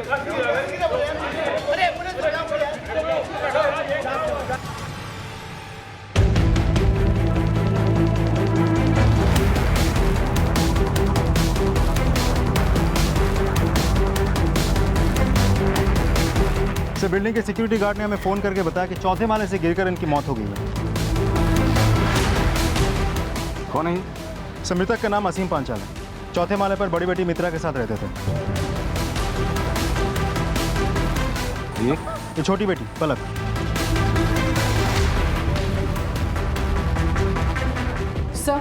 Sir, building के security guard ने हमें फ़ोन करके बताया कि चौथे माले से गिरकर इनकी मौत हो गई है। कौन है? सर, मृतक का नाम असीम पांचाल है। चौथे माले पर बड़ी बेटी मित्रा के साथ रहते थे। ये छोटी बेटी पलक। सर,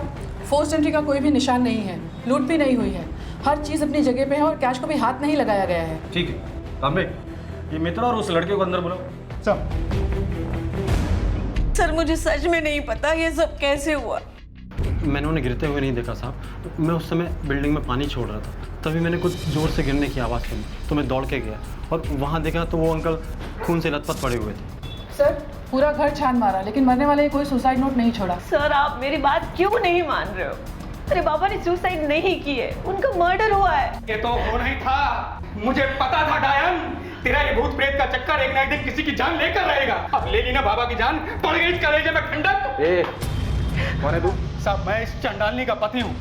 फोर्स एंट्री का कोई भी निशान नहीं है, लूट भी नहीं हुई है, हर चीज अपनी जगह पे है और कैश को भी हाथ नहीं लगाया गया है। ठीक है, तांबे, ये मित्रा और उस लड़के को अंदर बुलाओ। सर मुझे सच में नहीं पता ये सब कैसे हुआ। मैंने उन्हें गिरते हुए नहीं देखा साहब, मैं उस समय बिल्डिंग में पानी छोड़ रहा था, तभी मैंने कुछ जोर से गिरने की आवाज़ सुनी तो मैं दौड़ के गया और वहाँ देखा तो वो अंकल खून से लथपथ पड़े हुए थे। सर, पूरा घर छान मारा लेकिन मरने वाले ने कोई सुसाइड नोट नहीं छोड़ा। सर आप मेरी बात क्यों नहीं मान रहे हो? अरे बाबा ने सुसाइड नहीं की है, उनका मर्डर हुआ है। ये तो हो नहीं था, मुझे पता था डायन, तेरा ये भूत प्रेत का चक्कर एक ना एक दिन किसी की जान लेकर रहेगा। अब ले ली ना बाबा की जान, पड़ गई इस कलेजे में ठंडक। कौन है तू? साहब मैं इस चंडालनी का पति हूँ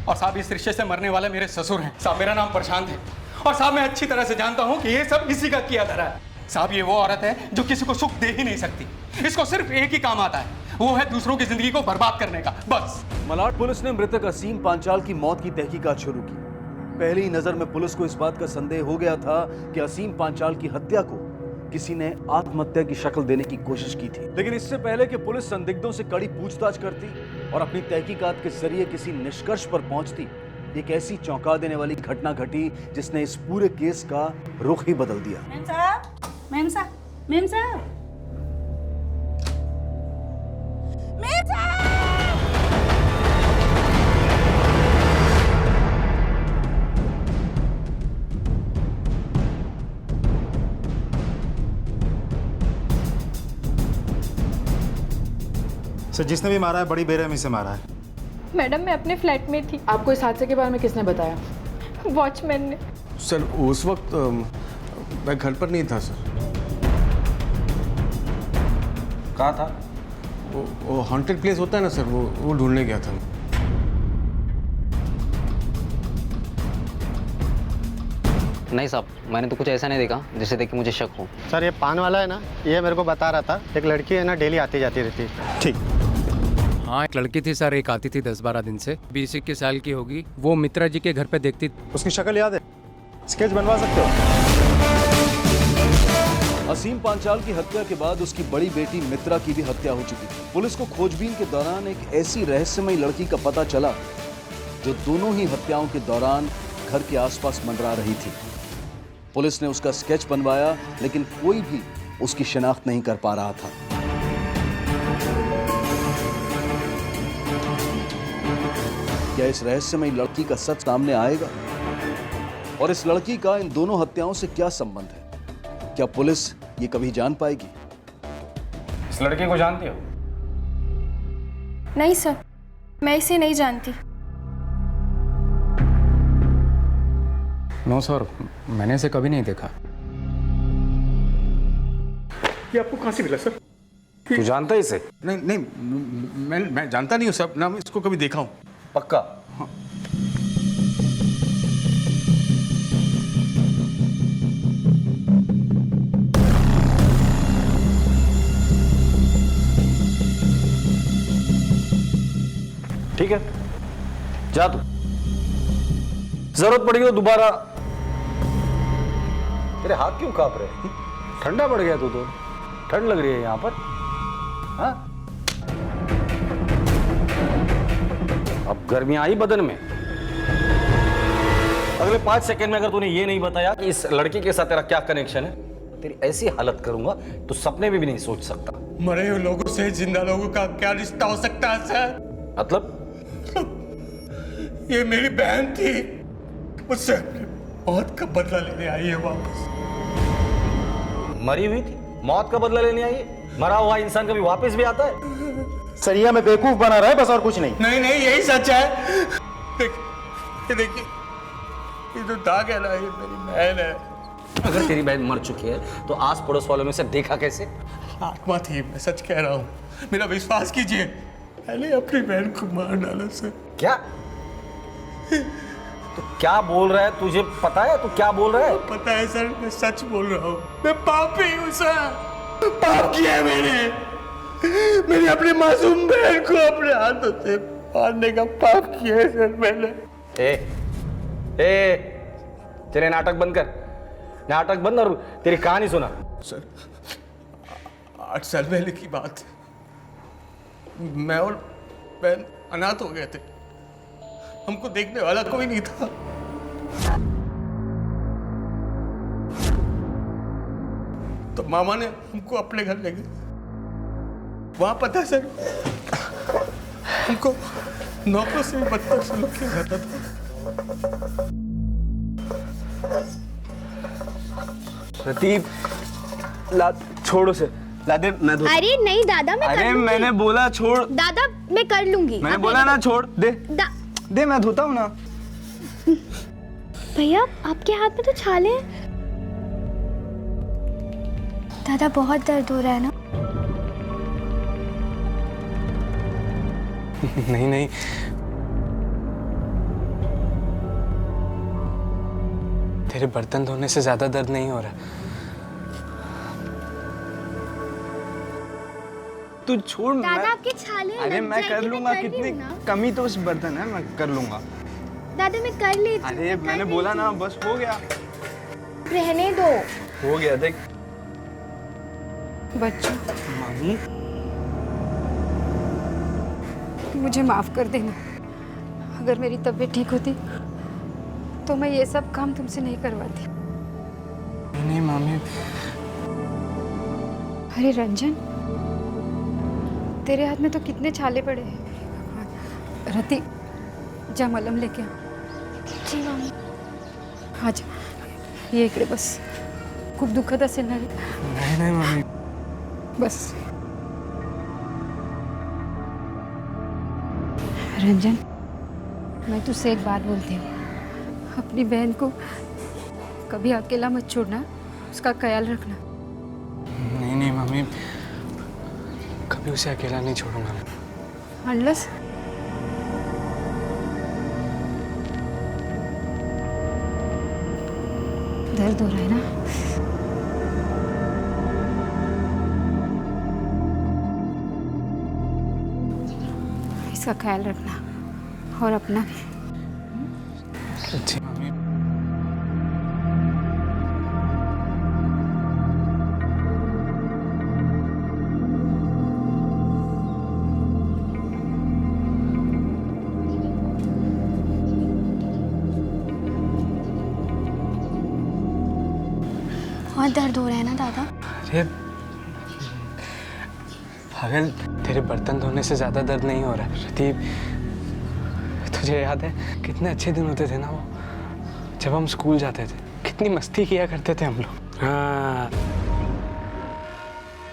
और साहब इस रिश्ते से मरने वाले मेरे ससुर हैं। साहब मेरा नाम प्रशांत है और साहब मैं अच्छी तरह से जानता हूँ कि ये सब इसी का किया धरा है। साहब ये वो औरत है जो किसी को सुख दे ही नहीं सकती, इसको सिर्फ एक ही काम आता है, वो है दूसरों की जिंदगी को बर्बाद करने का, बस। मलाड पुलिस ने मृतक असीम पांचाल की मौत की तहकीकात शुरू की। पहली नजर में पुलिस को इस बात का संदेह हो गया था कि असीम पांचाल की हत्या को किसी ने आत्महत्या की शक्ल देने की कोशिश की थी, लेकिन इससे पहले कि पुलिस संदिग्धों से कड़ी पूछताछ करती और अपनी तहकीकात के जरिए किसी निष्कर्ष पर पहुंचती, एक ऐसी चौंका देने वाली घटना घटी जिसने इस पूरे केस का रुख ही बदल दिया। मेम साहब, मेम साहब। सर, जिसने भी मारा है बड़ी बेरहमी से मारा है। मैडम मैं अपने फ्लैट में थी। आपको इस हादसे के बारे में किसने बताया? वॉचमैन ने। सर उस वक्त मैं घर पर नहीं था सर। कहाँ था? वो हॉन्टेड प्लेस होता है ना सर, वो ढूंढने गया था। नहीं साहब, मैंने तो कुछ ऐसा नहीं देखा जिसे देख के मुझे शक हो। सर ये पान वाला है ना, ये मेरे को बता रहा था एक लड़की है ना डेली आती जाती रहती है। ठीक। हाँ एक लड़की थी सर, एक आती थी 10-12 दिन से, 20-21 साल की होगी। वो मित्रा जी के घर पे देखती। उसकी शक्ल याद है? स्केच बनवा सकते हो? असीम पांचाल की हत्या के बाद उसकी बड़ी बेटी मित्रा की भी हत्या हो चुकी थी। पुलिस को खोजबीन के दौरान एक ऐसी रहस्यमयी लड़की का पता चला जो दोनों ही हत्याओं के दौरान घर के आसपास मंडरा रही थी। पुलिस ने उसका स्केच बनवाया लेकिन कोई भी उसकी शिनाख्त नहीं कर पा रहा था। क्या इस रहस्यमयी लड़की का सच सामने आएगा? और इस लड़की का इन दोनों हत्याओं से क्या संबंध है? क्या पुलिस ये कभी जान पाएगी? इस लड़के को जानती हो? नहीं सर, मैं इसे नहीं जानती। नो सर, मैंने इसे कभी नहीं देखा। ये आपको कहाँ से मिला सर? तू जानता है इसे? नहीं नहीं, मैं जानता नहीं हूँ सर, ना मैं इसको कभी देखा हूँ। पक्का? हाँ। ठीक है, जा तू, जरूरत पड़ेगी तो दोबारा। तेरे हाथ क्यों कांप रहे? ठंडा पड़ गया तू तो, ठंड लग रही है यहां पर। हाँ? अब गर्मियां आई बदन में। अगले 5 सेकंड में अगर तूने ये नहीं बताया कि इस लड़की के साथ तेरा क्या कनेक्शन है, तेरी ऐसी हालत करूंगा तो सपने में भी नहीं सोच सकता। मरे हुए लोगों से जिंदा लोगों का क्या रिश्ता हो सकता है सर? मतलब? ये मेरी बहन थी, मुझसे अपनी मौत का बदला लेने आई है वापस। मरी हुई थी, मौत का बदला लेने आई है? मरा हुआ इंसान कभी वापस भी आता है? सर ये हमें बेवकूफ बना रहा है बस, और कुछ नहीं। नहीं नहीं, यही सच है। देखिए ये जो दाग है ना, ये मेरी बहन है। अगर तेरी बहन मर चुकी है तो आस पड़ोस वालों में से देखा कैसे? आत्मा थी, मैं सच कह रहा हूँ, मेरा विश्वास कीजिए। मैंने अपनी बहन को मार डाला सर। क्या? तो क्या बोल रहा है? तुझे पता है तू क्या बोल रहा है? पता है सर, मैं सच बोल रहा हूँ। मैं पापी हूँ सर, पाप किया है मैंने अपनी मासूम बहन को अपने हाथों से मारने का पाप किया है सर मैंने। तेरे नाटक बंद कर, नाटक बंद और तेरी कहानी सुना। सर 8 साल पहले की बात, मैं और बहन अनाथ हो गए थे, हमको देखने वाला कोई नहीं था। तो मामा ने हमको अपने घर ले गए। वहां पता है सर, हमको नौकरों से भी बदतर सलूक किया जाता था। प्रतीक, ला छोड़ो से, ला दे, मैं धो। अरे नहीं दादा, मैं अरे मैंने बोला छोड़। दादा मैं कर लूंगी। मैंने बोला ना छोड़ दे। दे, मैं धोता हूँ ना। भैया आपके हाथ में तो छाले हैं। दादा बहुत दर्द हो रहा है ना? नहीं नहीं, तेरे बर्तन धोने से ज्यादा दर्द नहीं हो रहा। तू छोड़। दादा आपके छाले अरे लग मैं जाएंगे, कर लूंगा, रही कितनी हूँ ना। कमी तो उस बर्तन है, मैं कर लूंगा। दादा मैं कर लेती हूँ। अरे मैंने बोला ना, बस हो गया। रहने दो। हो गया, देख। बच्चों, मामी मुझे माफ कर देना। अगर मेरी तबीयत ठीक होती तो मैं ये सब काम तुमसे नहीं करवाती। नहीं मामी। अरे रंजन, तेरे हाथ में तो कितने छाले पड़े हैं। रति, जा मलम लेके आ। जी मम्मी। आजा, ये इकडे बस। खूप दुखत असेल ना रे? नहीं नहीं मम्मी, बस। रंजन, मैं तुझसे एक बात बोलती हूँ, अपनी बहन को कभी अकेला मत छोड़ना, उसका ख्याल रखना। नहीं नहीं मम्मी, कभी उसे अकेला नहीं छोड़ूंगा मैं। अनलस दर्द हो रहा है ना? इसका ख्याल रखना और अपना भी। जी मम्मी। बहुत दर्द हो रहा है ना दादा? अरे पागल, तेरे बर्तन धोने से ज्यादा दर्द नहीं हो रहा है। प्रदीप, तुझे याद है कितने अच्छे दिन होते थे ना वो, जब हम स्कूल जाते थे, कितनी मस्ती किया करते थे हम लोग। हाँ,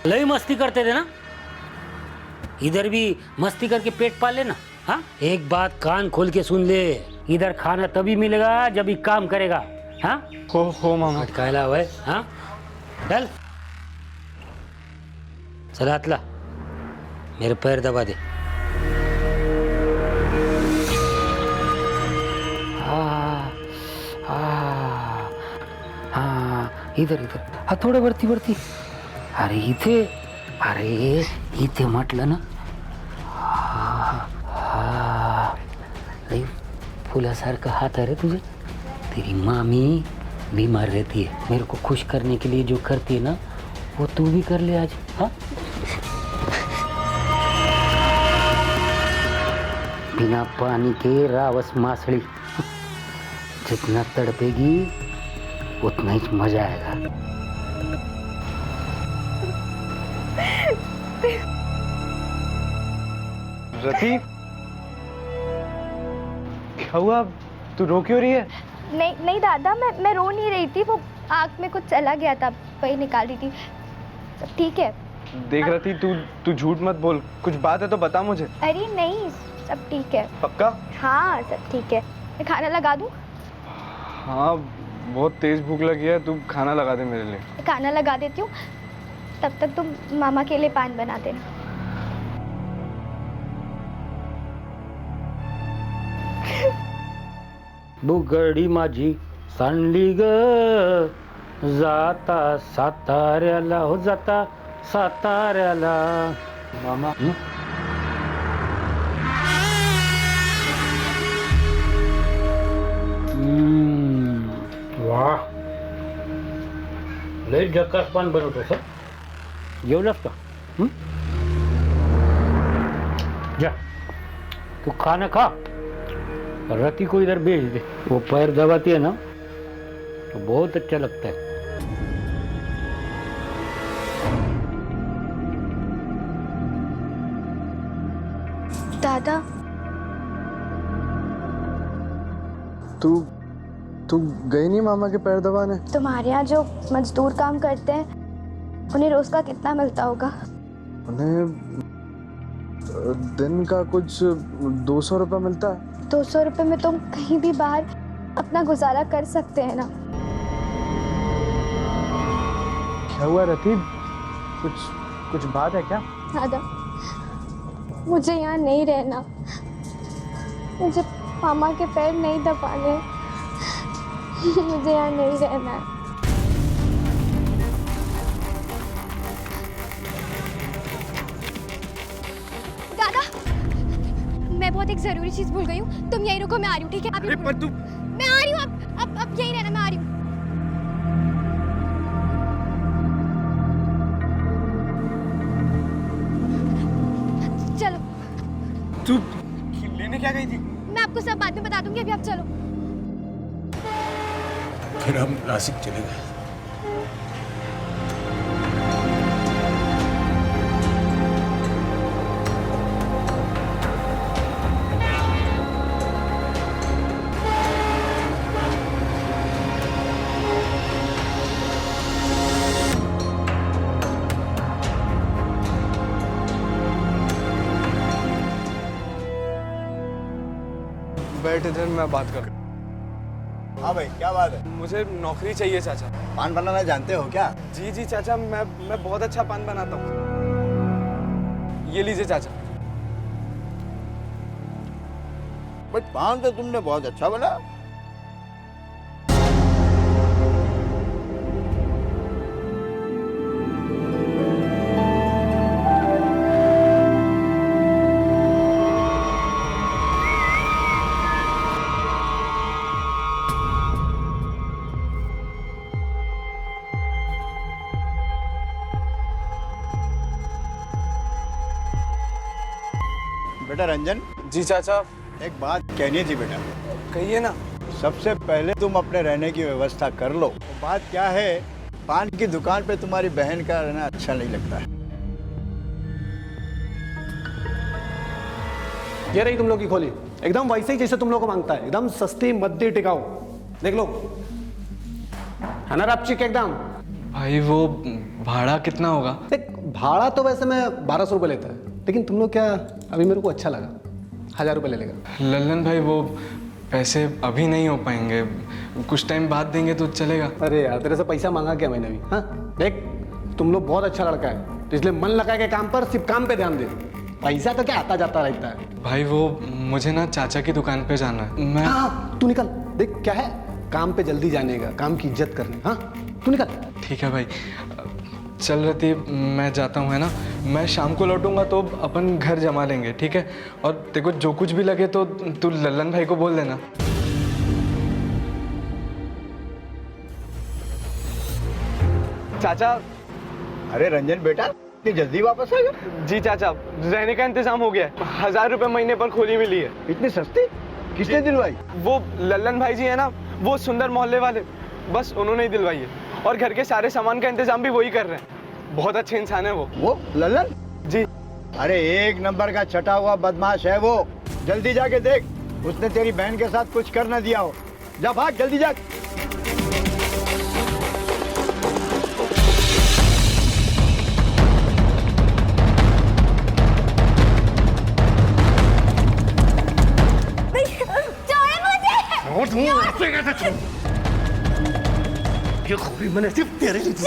लई मस्ती करते थे ना। इधर भी मस्ती करके पेट पाल लेना। हाँ, एक बात कान खोल के सुन ले, इधर खाना तभी मिलेगा जब ही काम करेगा। हाँ हो मामा। कहला हुआ है। हाँ चल, सलात ला, मेरे पैर दबा दे। हाँ हाँ हाँ, इधर इधर। हाँ थोडं वरती वरती। अरे इथे म्हटलं ना। हाँ, लई फुलासारखं हात आहे रे तुझे। तेरी मामी बीमार रहती है, मेरे को खुश करने के लिए जो करती है ना, वो तू भी कर ले आज। हाँ, बिना पानी के रावस मासड़ी, जितना तड़पेगी उतना ही मजा आएगा। रति, क्या हुआ? तू रो क्यों रही है? नहीं नहीं दादा, मैं रो नहीं रही थी, वो आँख में कुछ चला गया था, वही निकाल रही थी। सब ठीक है। देख रती, तू झूठ मत बोल, कुछ बात है तो बता मुझे। अरे नहीं, सब ठीक है। पक्का? हाँ सब ठीक है। मैं खाना लगा दूँ? हाँ बहुत तेज भूख लगी है, तू खाना लगा दे मेरे लिए। खाना लगा देती हूँ, तब तक तुम मामा के लिए पान बना देना। बुगडी माझी सांडली ग, जाता साताऱ्याला, हो जाता साताऱ्याला। मामा वाह, लय जकास पान बनवतो सर। जेवलास का? जा तू खाना खा, रति को इधर भेज दे। वो पैर दबाती है ना तो बहुत अच्छा लगता है। दादा, तू गई नहीं मामा के पैर दबाने? तुम्हारे यहाँ जो मजदूर काम करते हैं उन्हें रोज का कितना मिलता होगा? उन्हें दिन का कुछ 200 रुपये मिलता है। 200 रुपये में तुम कहीं भी बाहर अपना गुजारा कर सकते हैं ना। क्या हुआ रतीब, कुछ बात है क्या? दादा, मुझे यहाँ नहीं रहना, मुझे मामा के पैर नहीं दबाने, मुझे यहाँ नहीं रहना है। दादा, मैं बहुत एक जरूरी चीज भूल गई हूँ, तुम यहीं रुको, मैं आ रही हूँ, ठीक है? अभी पर तू, मैं आ रही हूँ, अब यहीं रहना, मैं आ रही हूँ। चलो। तू लेने क्या गई थी? मैं आपको सब बाद में बता दूंगी, अभी आप चलो। फिर हम नासिक चले गए। बैठ इधर, मैं बात कर। हाँ भाई, क्या बात है? मुझे नौकरी चाहिए चाचा। पान बनाना जानते हो क्या? जी जी चाचा, मैं बहुत अच्छा पान बनाता हूँ। ये लीजिए चाचा। बट पान तो तुमने बहुत अच्छा बना। बेटा रंजन। जी चाचा। एक बात कहनी थी बेटा। कहिए ना। सबसे पहले तुम अपने रहने की व्यवस्था कर लो। बात क्या है, पान की दुकान पे तुम्हारी बहन का रहना अच्छा नहीं लगता है। ये रही तुम लोग की खोली, एकदम वैसे ही जैसे तुम लोग को मांगता है, एकदम सस्ती मद्दी टिकाऊ। देख लो, है ना रपचिक एकदम। भाई वो भाड़ा कितना होगा? देख, भाड़ा तो वैसे मैं 1200 रुपये लेता है, लेकिन तुम लोग क्या, अभी मेरे को अच्छा लगा, 1000 रुपये ले लेगा। लल्लन भाई वो पैसे अभी नहीं हो पाएंगे, कुछ टाइम बाद देंगे तो चलेगा। अरे यार, तेरे से पैसा मांगा क्या मैंने भी? हाँ देख, तुम लोग बहुत अच्छा लड़का है, तो इसलिए मन लगा के काम पर, सिर्फ काम पे ध्यान दे। पैसा तो क्या आता जाता रहता है। भाई वो मुझे ना चाचा की दुकान पे जाना है। मैं हाँ, तू निकल। देख क्या है, काम पे जल्दी जाने का, काम की इज्जत करने। हाँ तू निकल। ठीक है भाई, चल रही, मैं जाता हूँ, है ना? मैं शाम को लौटूंगा तो अपन घर जमा लेंगे, ठीक है? और देखो जो कुछ भी लगे तो तू लल्लन भाई को बोल देना। चाचा। अरे रंजन बेटा, इतनी जल्दी वापस आ गया? जी चाचा, रहने का इंतजाम हो गया है, 1000 रुपये महीने पर खोली मिली है। इतनी सस्ती? किसने दिलवाई? वो लल्लन भाई जी है ना, वो सुंदर मोहल्ले वाले, बस उन्होंने ही दिलवाई है। और घर के सारे सामान का इंतजाम भी वही कर रहे हैं, बहुत अच्छे इंसान है वो लल्लन? जी। अरे एक नंबर का छटा हुआ बदमाश है वो। जल्दी जाके देख, उसने तेरी बहन के साथ कुछ कर ना दिया हो। जा भाग, जल्दी जा। छोड़ मुझे। कैसे छोड़? ये खूबी मैंने सिर्फ तेरे लिए दी।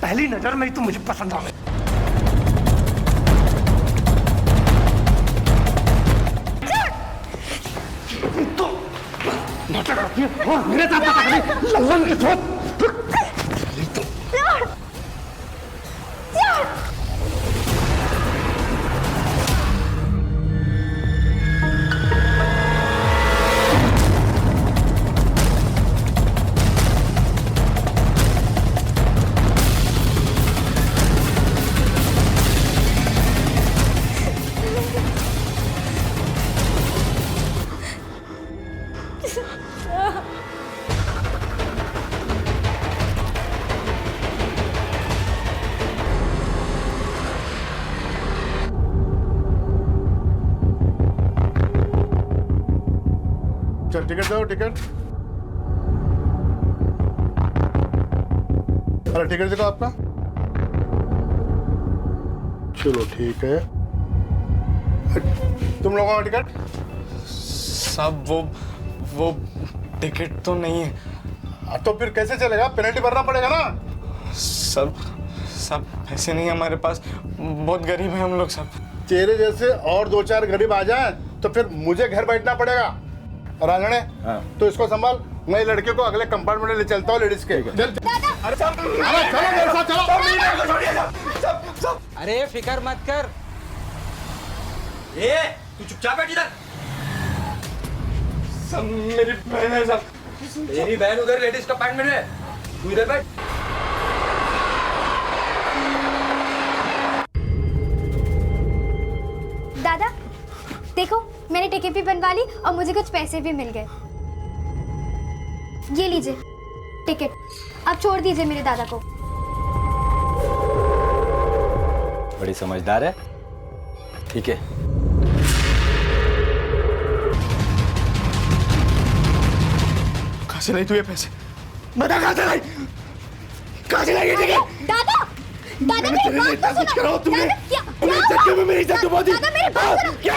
पहली नजर में ही तू मुझे पसंद आ गई। तो नाटक करती है और मेरे साथ नाटक करती है, लल्लन के साथ। चल टिकट दो, टिकट। अरे टिकट देखो आपका। चलो ठीक है। तुम लोगों का टिकट? सब वो टिकट तो नहीं है। तो फिर कैसे चलेगा? पेनल्टी भरना पड़ेगा ना। सब पैसे नहीं है हमारे पास, बहुत गरीब है हम लोग सब। तेरे जैसे और 2-4 गरीब आ जाए तो फिर मुझे घर बैठना पड़ेगा। राजने, तो इसको संभाल, मैं लड़के को अगले कंपार्टमेंट में ले चलता हूँ लेडीज के। अरे चलो मेरे साथ चलो। अरे फिकर मत कर। ए, तू चुपचाप बैठ इधर। सब मेरी बहन है सब। तेरी बहन उधर लेडीज कंपार्टमेंट में, तू इधर बैठ। दादा देखो, मैंने टिकट भी बनवा ली और मुझे कुछ पैसे भी मिल गए। ये लीजिए टिकट, अब छोड़ दीजिए मेरे दादा को। बड़ी समझदार है। ठीक है, कहाँ से लाई तू ये पैसे? बता कहाँ से लाई? कहाँ से लाई ये टिकट? दादा दादा मेरी बात तो कुछ करो तुमने। क्या सच्चे में मेरी इज्जत डुबा दी। दादा मेरी बात सुनो। क्या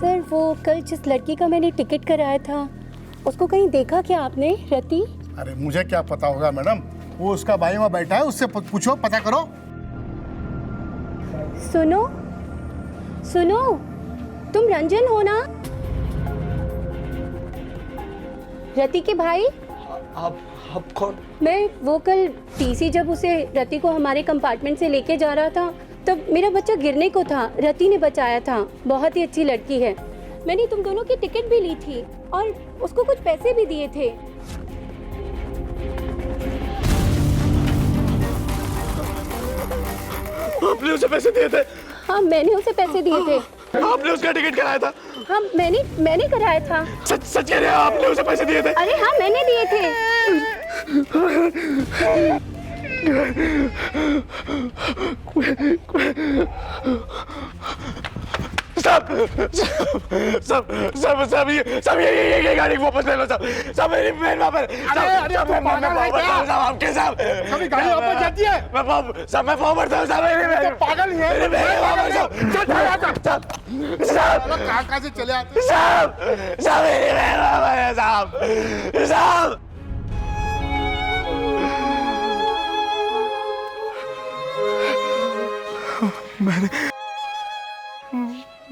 सर, वो कल जिस लड़की का मैंने टिकट कराया था, उसको कहीं देखा क्या आपने? रति? अरे मुझे क्या पता होगा मैडम, वो उसका भाई वहाँ बैठा है, उससे पूछो, पता करो। सुनो सुनो, तुम रंजन हो ना? रति के भाई? आप कौन? मैं वो कल टीसी जब उसे रति को हमारे कंपार्टमेंट से लेके जा रहा था, तब मेरा बच्चा गिरने को था, रति ने बचाया था। बहुत ही अच्छी लड़की है। मैंने तुम दोनों की टिकट भी ली थी और उसको कुछ पैसे भी दिए थे। आपने उसे पैसे दिए थे? हाँ, मैंने उसे पैसे दिए थे। आपने उसका टिकट कराया था? हाँ, मैंने कराया था। सच कह रहे हैं, आपने उसे पैसे दिए थे? अरे हाँ, मैंने दिए थे। सब ये गाड़ी वापस ले लो। सब मेरी बहन वापस। अरे तू पागल है क्या? आपके साहब कभी गाड़ी वापस जाती है? मैं फॉर्मर था। सब मेरी बहन पागल है। मेरी बहन वापस। कहाँ से चले आते? सब मेरी बहन वापस है साहब।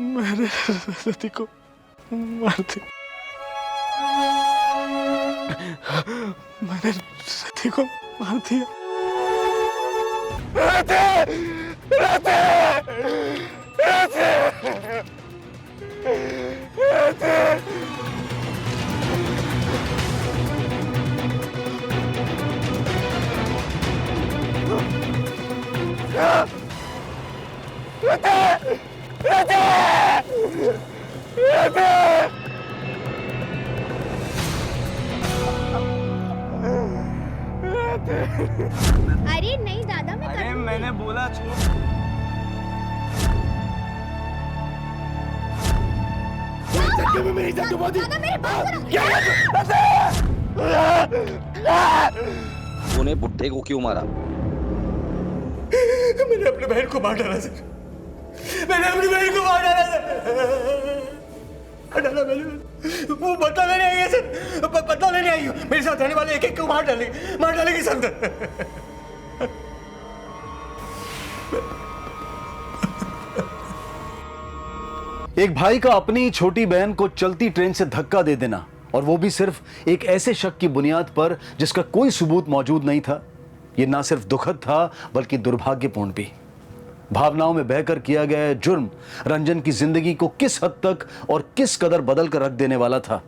मैंने रति को मार दिया। मैंने रति को मार दिया। अरे नहीं दादा, मैं अरे मैंने बोला छोड़। धक्के में मेरी जान डुबा दी। तूने बुड्ढे को क्यों मारा? मैंने अपने बहन को मार डाला सर, मैंने अपनी बहन को मार डाला सर, मैंने वो बदला लेने आई है सर, बदला लेने आई हूँ। मेरे साथ रहने वाले एक एक को मार डालेगी सर। एक भाई का अपनी छोटी बहन को चलती ट्रेन से धक्का दे देना, और वो भी सिर्फ एक ऐसे शक की बुनियाद पर जिसका कोई सबूत मौजूद नहीं था, ये ना सिर्फ दुखद था बल्कि दुर्भाग्यपूर्ण भी। भावनाओं में बहकर किया गया यह जुर्म रंजन की जिंदगी को किस हद तक और किस कदर बदल कर रख देने वाला था,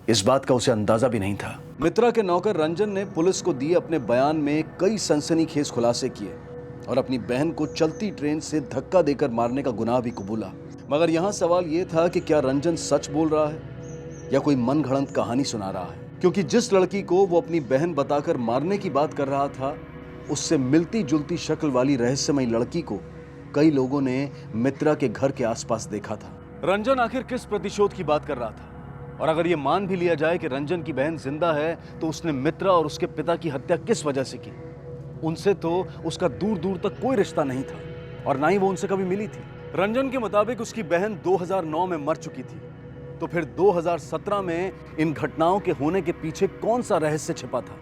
इस बात का उसे अंदाजा भी नहीं था। मित्रा के नौकर रंजन ने पुलिस को दिए अपने बयान में कई सनसनीखेज खुलासे किए और अपनी बहन को चलती ट्रेन से धक्का देकर मारने का गुनाह भी कबूला। मगर यहां सवाल यह था कि क्या रंजन सच बोल रहा है या कोई मनगढ़ंत कहानी सुना रहा है, क्योंकि जिस लड़की को वो अपनी बहन बताकर मारने की बात कर रहा था, उससे मिलती जुलती शक्ल वाली रहस्यमयी लड़की को कई लोगों ने मित्रा के घर के आसपास देखा था। रंजन आखिर किस प्रतिशोध की बात कर रहा था? और अगर ये मान भी लिया जाए कि रंजन की बहन जिंदा है, तो उसने मित्रा और उसके पिता की हत्या किस वजह से की? उनसे तो उसका दूर दूर तक कोई रिश्ता नहीं था और ना ही वो उनसे कभी मिली थी। रंजन के मुताबिक उसकी बहन 2009 में मर चुकी थी, तो फिर 2017 में इन घटनाओं के होने के पीछे कौन सा रहस्य छिपा था?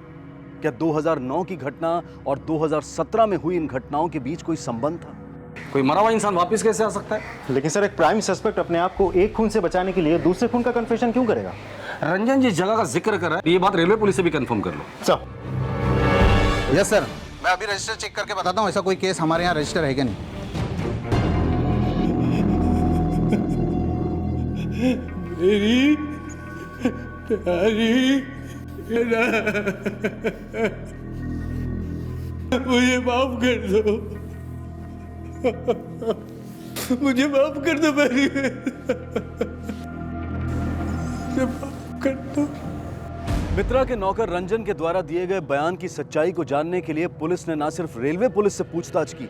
क्या 2009 की घटना और 2017 में हुई इन घटनाओं के बीच कोई संबंध था? कोई मरा हुआ इंसान वापस कैसे आ सकता है? लेकिन सर, एक प्राइम सस्पेक्ट अपने आप को एक खून से बचाने के लिए दूसरे खून का कन्फेशन क्यों करेगा? रंजन जिस जगह का जिक्र कर रहा है, ये बात रेलवे पुलिस से भी कंफर्म कर लो। सर। यस सर, मैं अभी रजिस्टर चेक करके बताता हूँ। ऐसा कोई केस हमारे यहाँ रजिस्टर है क्या नहीं। मेरी प्यारी मुझे माफ कर दो, मुझे माफ कर दो, मेरी माफ कर दो। मित्रा के नौकर रंजन के द्वारा दिए गए बयान की सच्चाई को जानने के लिए पुलिस ने न सिर्फ रेलवे पुलिस से पूछताछ की,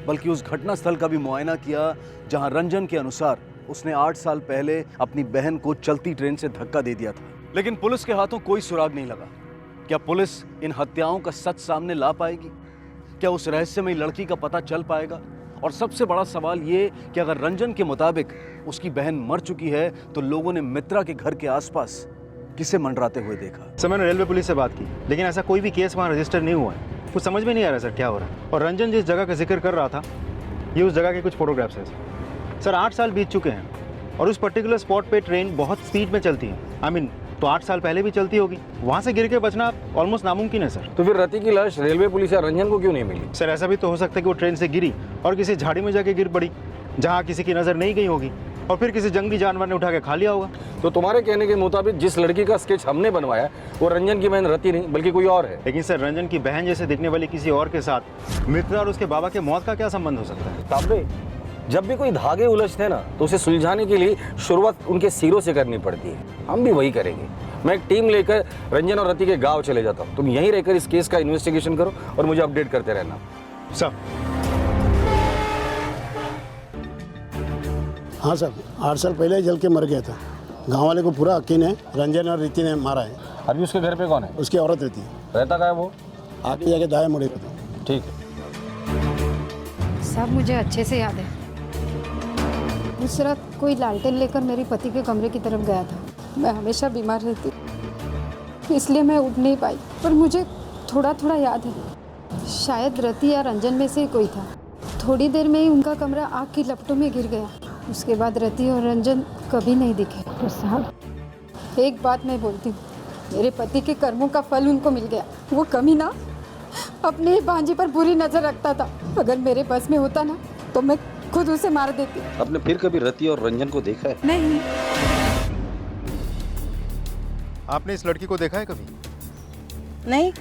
बल्कि उस घटना स्थल का भी मुआयना किया जहां रंजन के अनुसार उसने 8 साल पहले अपनी बहन को चलती ट्रेन से धक्का दे दिया था। लेकिन पुलिस के हाथों कोई सुराग नहीं लगा। क्या पुलिस इन हत्याओं का सच सामने ला पाएगी? क्या उस रहस्यमयी लड़की का पता चल पाएगा? और सबसे बड़ा सवाल ये कि अगर रंजन के मुताबिक उसकी बहन मर चुकी है, तो लोगों ने मित्रा के घर के आसपास किसे मंडराते हुए देखा? सर, मैंने रेलवे पुलिस से बात की, लेकिन ऐसा कोई भी केस वहाँ रजिस्टर नहीं हुआ है। कुछ समझ में नहीं आ रहा सर क्या हो रहा है। और रंजन जिस जगह का जिक्र कर रहा था, ये उस जगह के कुछ फोटोग्राफ्स हैं सर। 8 साल बीत चुके हैं और उस पर्टिकुलर स्पॉट पे ट्रेन बहुत स्पीड में चलती है। तो 8 साल पहले भी चलती होगी। वहाँ से गिर के बचना ऑलमोस्ट नामुमकिन है सर। तो फिर रति की लाश रेलवे पुलिस या रंजन को क्यों नहीं मिली? सर, ऐसा भी तो हो सकता है कि वो ट्रेन से गिरी और किसी झाड़ी में जाके गिर पड़ी, जहाँ किसी की नज़र नहीं गई होगी, और फिर किसी जंगली जानवर ने उठा के खा लिया होगा। तो तुम्हारे कहने के मुताबिक जिस लड़की का स्केच हमने बनवाया वो रंजन की बहन रति नहीं बल्कि कोई और है। लेकिन सर, रंजन की बहन जैसे दिखने वाली किसी और के साथ मित्रा और उसके बाबा के मौत का क्या संबंध हो सकता है? ताबरे, जब भी कोई धागे उलझते हैं ना, तो उसे सुलझाने के लिए शुरुआत उनके सिरों से करनी पड़ती है। हम भी वही करेंगे। मैं एक टीम लेकर रंजन और रति के गांव चले जाता हूँ। तुम यहीं रहकर इस केस का इन्वेस्टिगेशन करो और मुझे अपडेट करते रहना। सर। हाँ सर, 8 साल पहले जल के मर गया था। गांव वाले को पूरा यकीन है रंजन और रीति ने मारा है। अभी उसके घर पे कौन है? उसकी औरत रहती है। रहता कहाँ है वो? आगे जाके दाएं मुड़ेगा। ठीक है। सब मुझे अच्छे से याद है। उस रात कोई लालटेन लेकर मेरे पति के कमरे की तरफ गया था। मैं हमेशा बीमार रहती, इसलिए मैं उठ नहीं पाई, पर मुझे थोड़ा थोड़ा याद है। शायद रति या रंजन में से कोई था। थोड़ी देर में ही उनका कमरा आग की लपटों में गिर गया। उसके बाद रति और रंजन कभी नहीं दिखे। तो साहब, एक बात मैं बोलती हूँ, मेरे पति के कर्मों का फल उनको मिल गया। वो कमीना अपने भांजे पर बुरी नजर रखता था। अगर मेरे बस में होता ना, तो मैं खुद उसे मार देती। आपने फिर कभी रति और रंजन को देखा है? नहीं। आपने इस लड़की को देखा है कभी? नहीं,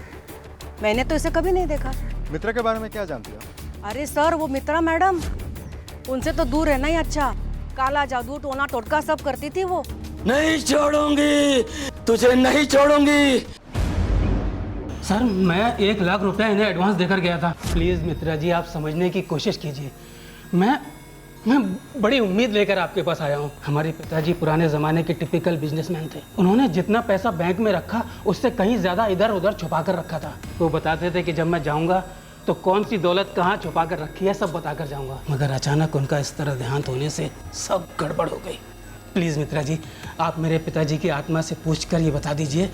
मैंने तो इसे कभी नहीं देखा। मित्रा के बारे में क्या जानती हो? अरे सर, वो मित्रा मैडम, उनसे तो दूर रहना ही अच्छा। काला जादू, टोना टोटका सब करती थी वो। नहीं छोड़ूंगी तुझे, नहीं छोड़ूंगी। सर, मैं 1 लाख रुपया इन्हें एडवांस देकर गया था। प्लीज़ मित्रा जी, आप समझने की कोशिश कीजिए। मैं मैं बड़ी उम्मीद लेकर आपके पास आया हूँ। हमारे पिताजी पुराने ज़माने के टिपिकल बिजनेसमैन थे। उन्होंने जितना पैसा बैंक में रखा उससे कहीं ज़्यादा इधर उधर छुपा कर रखा था। वो बताते थे कि जब मैं जाऊँगा तो कौन सी दौलत कहाँ छुपा कर रखी है सब बता कर जाऊँगा। मगर अचानक उनका इस तरह देहांत होने से सब गड़बड़ हो गई। प्लीज़ मित्रा जी, आप मेरे पिताजी की आत्मा से पूछ कर ये बता दीजिए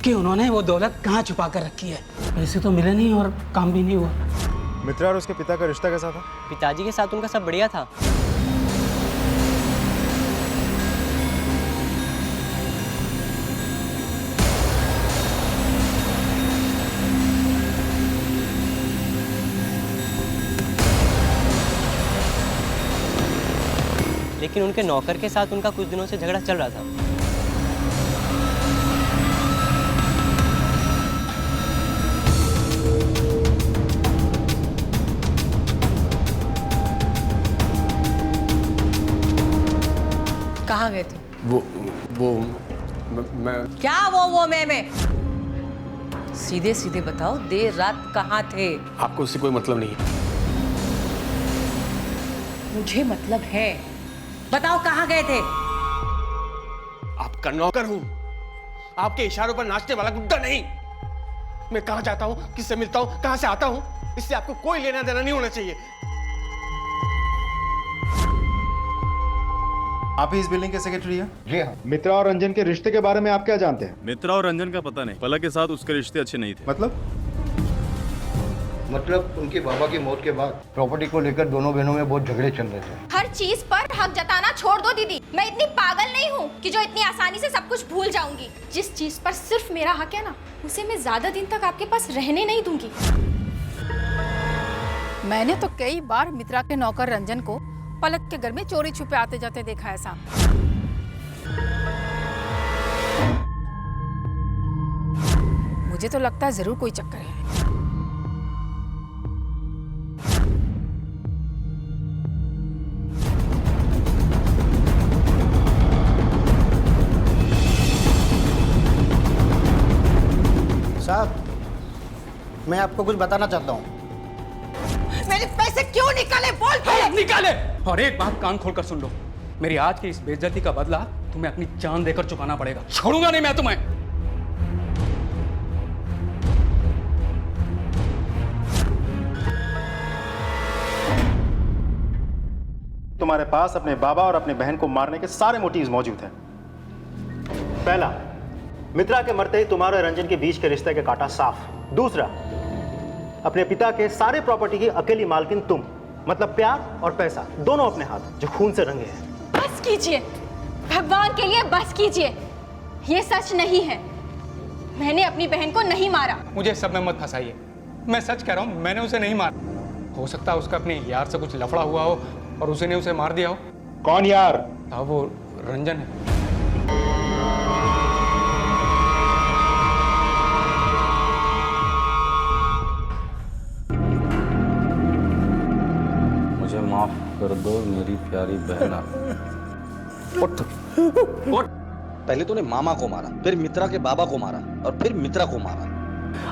कि उन्होंने वो दौलत कहाँ छुपा कर रखी है। पैसे तो मिले नहीं और काम भी नहीं हुआ। मित्रा और उसके पिता का रिश्ता कैसा था? पिताजी के साथ उनका सब बढ़िया था। लेकिन उनके नौकर के साथ उनका कुछ दिनों से झगड़ा चल रहा था। कहाँ गए थे? वो मैं क्या वो मैं सीधे सीधे बताओ, देर रात कहाँ थे? आपको उससे कोई मतलब नहीं है। मुझे मतलब है, बताओ कहाँ गए थे? आपका नौकर हूं, आपके इशारों पर नाचने वाला गुड्डा नहीं। मैं कहां जाता हूं, किससे मिलता हूं, कहां से आता हूं, इससे आपको कोई लेना देना नहीं होना चाहिए। आप ही इस बिल्डिंग के सेक्रेटरी हैं? जी हाँ। मित्रा और रंजन के रिश्ते के बारे में आप क्या जानते हैं? मित्रा और रंजन का पता नहीं, पलक के साथ उसके रिश्ते अच्छे नहीं थे। मतलब उनके बाबा की मौत के बाद प्रॉपर्टी को लेकर दोनों बहनों में बहुत झगड़े चल रहे थे। हर चीज पर हक जताना छोड़ दो दीदी। मैं इतनी पागल नहीं हूँ कि जो इतनी आसानी से सब कुछ भूल जाऊंगी। जिस चीज पर सिर्फ मेरा हक है ना, उसे मैं ज्यादा दिन तक आपके पास रहने नहीं दूंगी। मैंने तो कई बार मित्रा के नौकर रंजन को पलक के घर में चोरी छुपे आते जाते देखा है साहब। मुझे तो लगता है जरूर कोई चक्कर है। साहब, मैं आपको कुछ बताना चाहता हूँ। मेरे पैसे क्यों निकाले? बोल हाँ, निकाले। और एक बात कान खोलकर सुन लो, मेरी आज की इस बेइज्जती का बदला तुम्हें अपनी जान देकर चुकाना पड़ेगा। छोड़ूंगा नहीं मैं तुम्हें। तुम्हारे पास अपने बाबा और अपने बहन को मारने के सारे मोटिव्स मौजूद हैं। पहला, मित्रा के मरते ही तुम्हारे और रंजन के बीच के रिश्ते के काटा साफ। दूसरा, अपने पिता के सारे प्रॉपर्टी की अकेली मालकिन तुम, मतलब प्यार और पैसा दोनों अपने हाथ, जो खून से रंगे हैं। बस कीजिए, भगवान के लिए बस कीजिए। ये सच नहीं है, मैंने अपनी बहन को नहीं मारा। मुझे सब में मत फंसाइए, मैं सच कह रहा हूँ, मैंने उसे नहीं मारा। हो सकता है उसका अपने यार से कुछ लफड़ा हुआ हो और उसी ने उसे मार दिया हो। कौन यार? हाँ, वो रंजन है। मुझे माफ कर दो मेरी प्यारी बहना। उठ उठ। पहले तूने मामा को मारा, फिर मित्रा के बाबा को मारा और फिर मित्रा को मारा।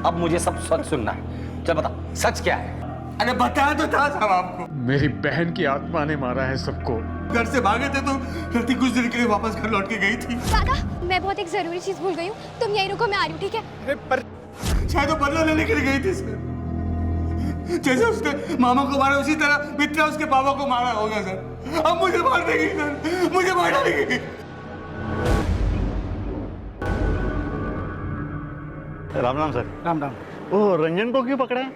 अब मुझे सब सच सुनना है। चल बता, सच क्या है? अरे बताया तो था साहब आपको। मेरी बहन की आत्मा ने मारा है सबको। घर से भागे थे तो रति कुछ देर के लिए वापस घर लौट के गई थी। दादा, मैं बहुत एक जरूरी चीज भूल गई हूँ, तुम यहीं रुको, मैं आ रही हूँ, ठीक है? अरे पर शायद वो बदला लेने के लिए गई थी सर। जैसे उसने मामा को मारा उसी तरह मित्रा उसके बाबा को मारा होगा सर। अब मुझे मार देगी सर, मुझे मार डालेगी। राम राम सर। राम राम। वो रंजन को क्यों पकड़ा है?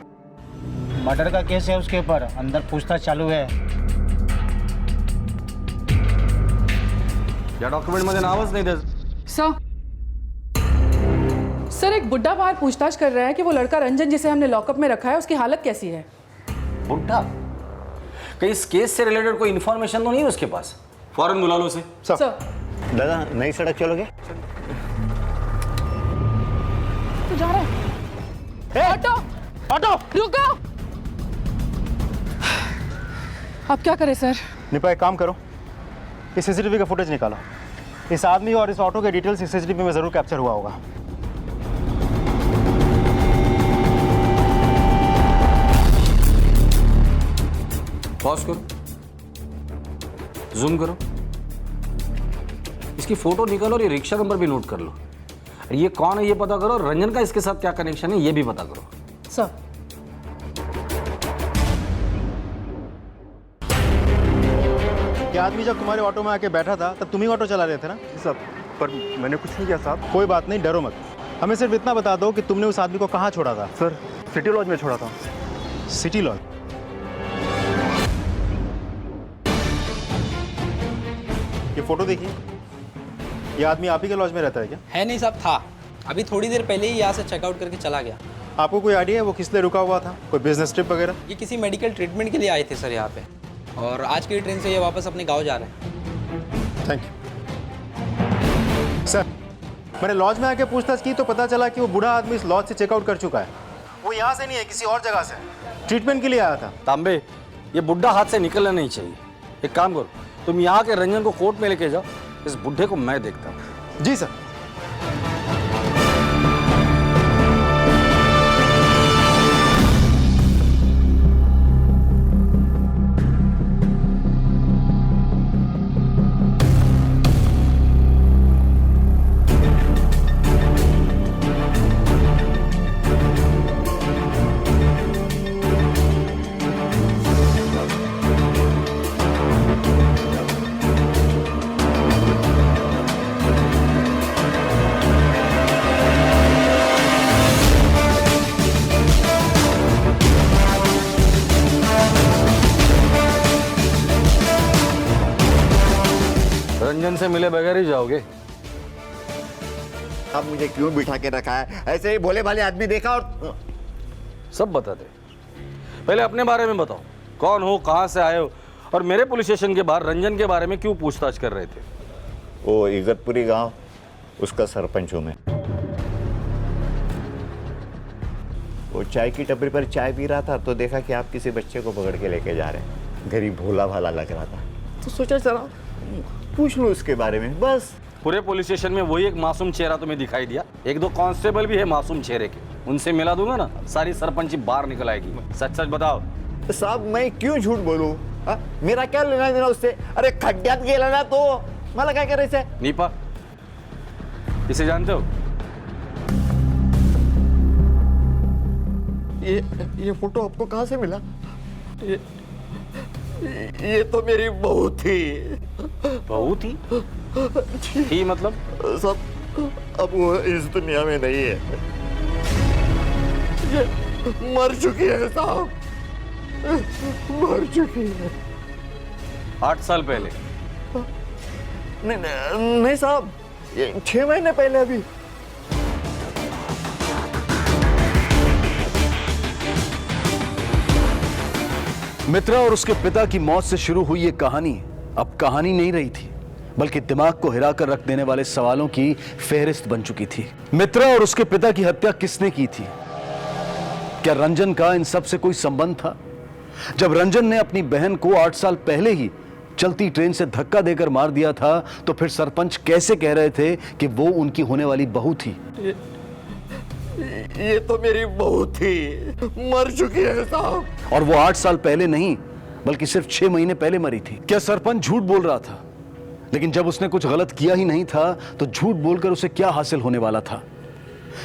मर्डर का केस है उसके ऊपर, अंदर पूछताछ चालू है। या डॉक्यूमेंट मध्ये नावच नाही त्याचं। सर, एक बुड्ढा बाहर पूछताछ कर रहा है कि वो लड़का रंजन जिसे हमने लॉकअप में रखा है उसकी हालत कैसी है। बुड्ढा? कहीं इस केस से रिलेटेड कोई इन्फॉर्मेशन तो नहीं है उसके पास? फौरन बुला लो उसे। सर। दादा, नई सड़क चलोगे? तू जा रहा है? ऑटो ऑटो रुको। अब क्या करें सर? निपा, एक काम करो, इस सीसीटीवी का फुटेज निकालो। इस आदमी और इस ऑटो के डिटेल्स इस सीसीटीवी में जरूर कैप्चर हुआ होगा। पॉज करो। जूम करो, इसकी फोटो निकालो और ये रिक्शा नंबर भी नोट कर लो। ये कौन है ये पता करो, रंजन का इसके साथ क्या कनेक्शन है ये भी पता करो। सर क्या आदमी जब तुम्हारे ऑटो में आके बैठा था तब तुम ही ऑटो चला रहे थे ना? साहब पर मैंने कुछ नहीं किया साहब। कोई बात नहीं, डरो मत। हमें सिर्फ इतना बता दो कि तुमने उस आदमी को कहाँ छोड़ा था? सर सिटी लॉज में छोड़ा था। City laws? ये फोटो देखिए, ये आदमी आप ही के लॉज में रहता है क्या? है नहीं साहब, था अभी थोड़ी देर पहले ही यहाँ से चेकआउट करके चला गया। आपको कोई आइडिया है वो किस लिए रुका हुआ था? कोई बिजनेस ट्रिप वगैरह? ये किसी मेडिकल ट्रीटमेंट के लिए आए थे सर यहाँ पे, और आज की ट्रेन से ये वापस अपने गाँव जा रहे हैं। Thank you sir. मैंने लॉज में आके पूछताछ की तो पता चला कि वो बूढ़ा आदमी इस लॉज से चेकआउट कर चुका है। वो यहाँ से नहीं है, किसी और जगह से ट्रीटमेंट के लिए आया था। तांबे, ये बुढ़ा हाथ से निकलना नहीं चाहिए। एक काम करो, तुम यहाँ के रंजन को कोर्ट में लेके जाओ, इस बुढ़े को मैं देखता हूँ। जी सर। रंजन से मिले बगैर ही जाओगे? अब मुझे क्यों बिठा के रखा है? ऐसे ही भोले भाले आदमी देखा और सब बता दे। पहले अपने बारे में बताओ, कौन हो, कहां से आए हो, और मेरे पुलिस स्टेशन के बाहर रंजन के बारे में क्यों पूछताछ कर रहे थे? वो इगतपुरी गांव, उसका सरपंच हूं मैं। वो चाय की टपरी पर चाय पी रहा था तो देखा कि आप किसी बच्चे को पकड़ के लेके जा रहे हैं। गरीब भोला भाला लग रहा था तो सोचा चला पूछ लो उसके बारे में, बस। पूरे पुलिस स्टेशन में वही एक मासूम चेहरा तुम्हें दिखाई दिया? एक दो कांस्टेबल भी है मासूम चेहरे के, उनसे मिला दूंगा ना, सारी सरपंची बाहर निकल आएगी। सच सच बताओ। साहब मैं क्यों झूठ बोलूं? मेरा क्या लेना देना उससे? अरे खड्ड्यात गेला ना तो मला काय करायचंय? नीपा, इसे जानते हो? ये फोटो आपको कहाँ से मिला? ये तो मेरी बहू थी। बहू थी? थी मतलब? सब अब वो इस दुनिया में नहीं है, ये मर चुकी है साहब, मर चुकी है। 8 साल पहले? नहीं साहब, ये 6 महीने पहले अभी। मित्रा और उसके पिता की मौत से शुरू हुई ये कहानी अब कहानी नहीं रही थी, बल्कि दिमाग को हिलाकर रख देने वाले सवालों की फेहरिस्त बन चुकी थी। मित्रा और उसके पिता की हत्या किसने की थी? क्या रंजन का इन सब से कोई संबंध था? जब रंजन ने अपनी बहन को 8 साल पहले ही चलती ट्रेन से धक्का देकर मार दिया था, तो फिर सरपंच कैसे कह रहे थे कि वो उनकी होने वाली बहू थी? ये तो मेरी बहू थी, मर चुकी है साहब। और वो 8 साल पहले नहीं, बल्कि सिर्फ 6 महीने पहले मरी थी। क्या सरपंच झूठ बोल रहा था? लेकिन जब उसने कुछ गलत किया ही नहीं था तो झूठ बोलकर उसे क्या हासिल होने वाला था?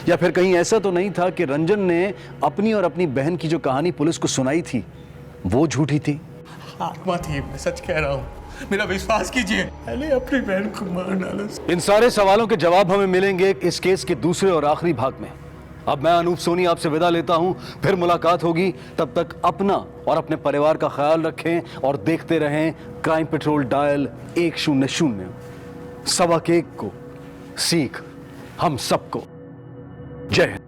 या फिर कहीं ऐसा तो नहीं था कि रंजन ने अपनी और अपनी बहन की जो कहानी पुलिस को सुनाई थी वो झूठी थी? आत्मा थी, मैं सच कह रहा हूँ, मेरा विश्वास कीजिए। मैंने अपनी बहन को मार डाला। इन सारे सवालों के जवाब हमें मिलेंगे इस केस के दूसरे और आखिरी भाग में। अब मैं अनूप सोनी आपसे विदा लेता हूं, फिर मुलाकात होगी। तब तक अपना और अपने परिवार का ख्याल रखें और देखते रहें क्राइम पेट्रोल डायल 100। 1.25 को सीख हम सबको। जय हिंद।